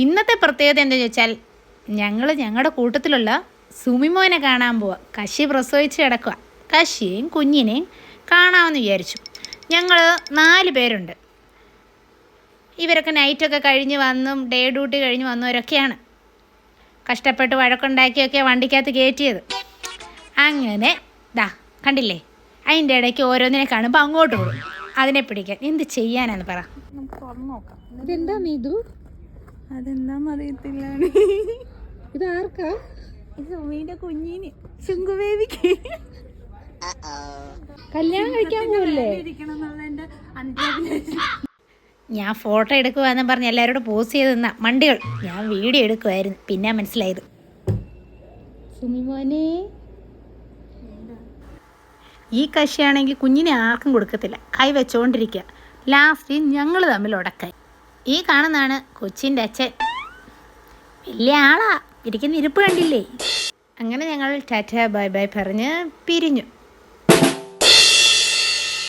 ഇന്നത്തെ പ്രത്യേകത എന്താണെന്ന് ചോദിച്ചാൽ ഞങ്ങളുടെ കൂട്ടത്തിലുള്ള സുമിമോനെ കാണാൻ പോവുക. കശി പ്രസവിച്ച് കിടക്കുക. കശിയെയും കുഞ്ഞിനെയും കാണാമെന്ന് വിചാരിച്ചു. ഞങ്ങൾ 4 പേരുണ്ട്. ഇവരൊക്കെ നൈറ്റൊക്കെ കഴിഞ്ഞ് വന്നും ഡേ ഡ്യൂട്ടി കഴിഞ്ഞ് വന്നവരൊക്കെയാണ്. കഷ്ടപ്പെട്ട് വഴക്കുണ്ടാക്കിയൊക്കെ വണ്ടിക്കകത്ത് കയറ്റിയത്. അങ്ങനെ കണ്ടില്ലേ, അതിൻ്റെ ഇടയ്ക്ക് ഓരോന്നിനെ കാണുമ്പോൾ അങ്ങോട്ട് പോകും. അതിനെ പിടിക്കാൻ എന്ത് ചെയ്യാനാന്ന് പറ. നമുക്ക് തുറന്നു നോക്കാം. ഇതെന്താ നീതു? അതെന്താന്ന് അറിയത്തില്ല. ഇത് ആർക്കാ? ഇത് സുമീൻ്റെ കുഞ്ഞിന്, ശുങ്കു ബേബിക്ക്. കല്യാണം കഴിക്കാൻ പോകല്ലേ? ഞാൻ ഫോട്ടോ എടുക്കുവാന്ന് പറഞ്ഞ് എല്ലാവരോടും പോസ്റ്റ് ചെയ്ത് നിന്ന മണ്ടികൾ. ഞാൻ വീഡിയോ എടുക്കുമായിരുന്നു. പിന്നെ മനസ്സിലായത്. സുമിമോനെ, ഈ കശിയാണെങ്കിൽ കുഞ്ഞിനെ ആർക്കും കൊടുക്കത്തില്ല. കൈ വെച്ചുകൊണ്ടിരിക്കുക. ലാസ്റ്റ് ഞങ്ങൾ തമ്മിൽ ഉടക്കായി. ഈ കാണുന്നതാണ് കൊച്ചിൻ്റെ അച്ഛൻ. വലിയ ആളാ. ഇരിക്കുന്ന ഇരിപ്പ് കണ്ടില്ലേ? അങ്ങനെ ഞങ്ങൾ ടാറ്റ ബൈ ബൈ പറഞ്ഞ് പിരിഞ്ഞു.